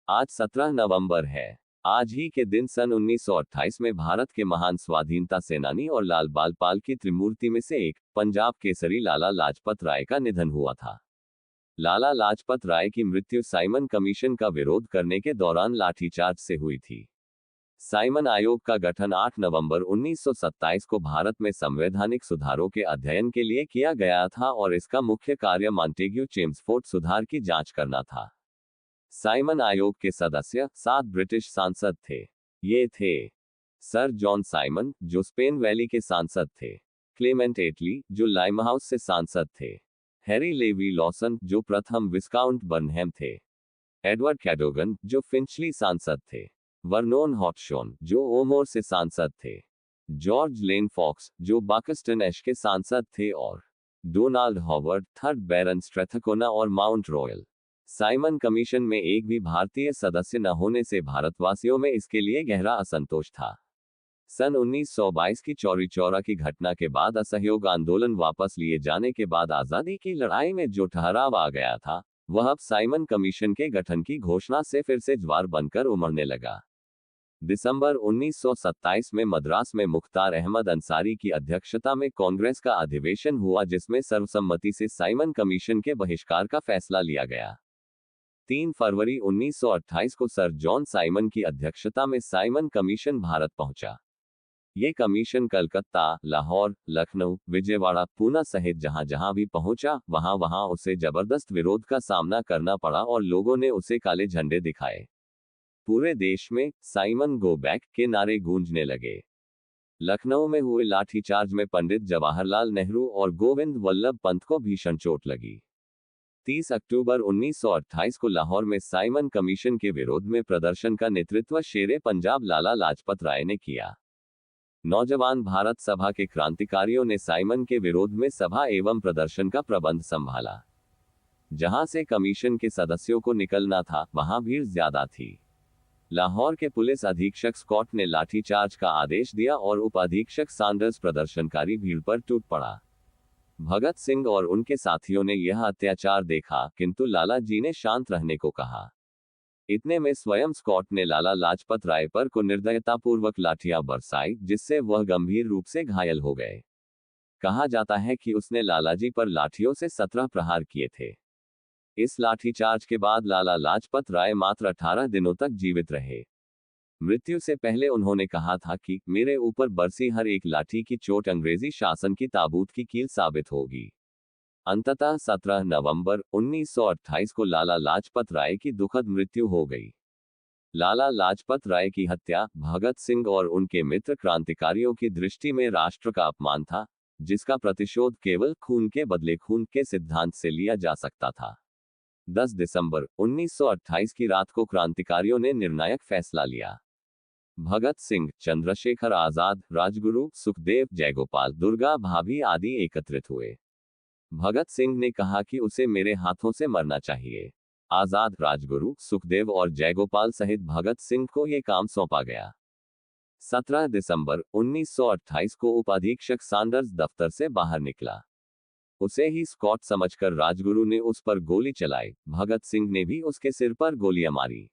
आज 17 नवंबर है। आज ही के दिन सन 1928 में भारत के महान स्वाधीनता सेनानी और लाल बाल पाल की त्रिमूर्ति में से एक, पंजाब केसरी लाला लाजपत राय का निधन हुआ था। लाला लाजपत राय की मृत्यु साइमन कमीशन का विरोध करने के दौरान लाठीचार्ज से हुई थी। साइमन आयोग का गठन 8 नवंबर 1927 को भारत में संवैधानिक सुधारों के अध्ययन के लिए किया गया था और इसका मुख्य कार्य मॉन्टेग्यू चेम्सफोर्ड सुधार की जांच करना था। साइमन आयोग के सदस्य 7 ब्रिटिश सांसद थे। ये थे सर जॉन साइमन, जो स्पेन वैली के सांसद थे, क्लेमेंट एटली, जो लाइमहाउस से सांसद थे, हैरी लेवी लॉसन, जो प्रथम विस्काउंट बर्नहेम थे, एडवर्ड कैडोगन, जो फिंचली सांसद थे, वर्नोन हॉटशॉन, जो ओमोर से सांसद थे, जॉर्ज लेन फॉक्स, जो बाकस्टन एश के सांसद थे, और डोनाल्ड हॉवर्ड, थर्ड बैरन स्ट्रेथकोना और माउंट रॉयल। साइमन कमीशन में एक भी भारतीय सदस्य न होने से भारतवासियों में इसके लिए गहरा असंतोष था। सन 1922 की चौरी चौरा की घटना के बाद असहयोग आंदोलन वापस लिए जाने के बाद आजादी की लड़ाई में जो ठहराव आ गया था, वह अब साइमन कमीशन के गठन की घोषणा से फिर से ज्वार बनकर उमड़ने लगा। दिसंबर 1927 में मद्रास में मुख्तार अहमद अंसारी की अध्यक्षता में कांग्रेस का अधिवेशन हुआ, जिसमें सर्वसम्मति से साइमन कमीशन के बहिष्कार का फैसला लिया गया। 3 फरवरी 1928 को सर जॉन साइमन की अध्यक्षता में साइमन कमीशन भारत पहुंचा। ये कमीशन कलकत्ता, लाहौर, लखनऊ, विजयवाड़ा, पूना सहित जहां जहां भी पहुंचा, वहां वहां उसे जबरदस्त विरोध का सामना करना पड़ा और लोगों ने उसे काले झंडे दिखाए। पूरे देश में साइमन गो बैक के नारे गूंजने लगे। लखनऊ में हुए लाठीचार्ज में पंडित जवाहरलाल नेहरू और गोविंद वल्लभ पंत को भीषण चोट लगी। 30 अक्टूबर 1928 को लाहौर में साइमन कमीशन के विरोध में प्रदर्शन का नेतृत्व शेरे पंजाब लाला लाजपत राय ने किया। नौजवान भारत सभा के क्रांतिकारियों ने साइमन के विरोध में सभा एवं प्रदर्शन का प्रबंध संभाला। जहां से कमीशन के सदस्यों को निकलना था, वहां भीड़ ज्यादा थी। लाहौर के पुलिस अधीक्षक स्कॉट ने लाठीचार्ज का आदेश दिया और उप अधीक्षक सैंडर्स प्रदर्शनकारी भीड़ पर टूट पड़ा। भगत सिंह और उनके साथियों ने यह अत्याचार देखा, किंतु लाला जी ने शांत रहने को कहा। इतने में स्वयं स्कॉट ने लाला लाजपत राय पर को निर्दयतापूर्वक लाठियां बरसाई, जिससे वह गंभीर रूप से घायल हो गए। कहा जाता है कि उसने लालाजी पर लाठियों से 17 प्रहार किए थे। इस लाठीचार्ज के बाद लाला लाजपत राय मात्र 18 दिनों तक जीवित रहे। मृत्यु से पहले उन्होंने कहा था कि मेरे ऊपर बरसी हर एक लाठी की चोट अंग्रेजी शासन की ताबूत की कील साबित होगी। अंततः 17 नवंबर 1928 को लाला लाजपत राय की दुखद मृत्यु हो गई। लाला लाजपत राय की हत्या भगत सिंह और उनके मित्र क्रांतिकारियों की दृष्टि में राष्ट्र का अपमान था, जिसका प्रतिशोध केवल खून के बदले खून के सिद्धांत से लिया जा सकता था। 10 दिसंबर 1928 की रात को क्रांतिकारियों ने निर्णायक फैसला लिया। भगत सिंह, चंद्रशेखर आजाद, राजगुरु, सुखदेव, जयगोपाल, दुर्गा भाभी आदि एकत्रित हुए। भगत सिंह ने कहा कि उसे मेरे हाथों से मरना चाहिए। आजाद, राजगुरु, सुखदेव और जयगोपाल सहित भगत सिंह को यह काम सौंपा गया। 17 दिसंबर 1928 को उप अधीक्षक सैंडर्स दफ्तर से बाहर निकला। उसे ही स्कॉट समझकर राजगुरु ने उस पर गोली चलाई। भगत सिंह ने भी उसके सिर पर गोलियां मारी।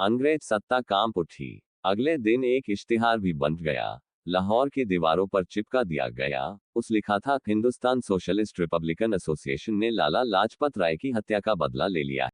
अंग्रेज सत्ता कांप उठी। अगले दिन एक इश्तिहार भी बन गया, लाहौर की दीवारों पर चिपका दिया गया। उस लिखा था, हिंदुस्तान सोशलिस्ट रिपब्लिकन एसोसिएशन ने लाला लाजपत राय की हत्या का बदला ले लिया।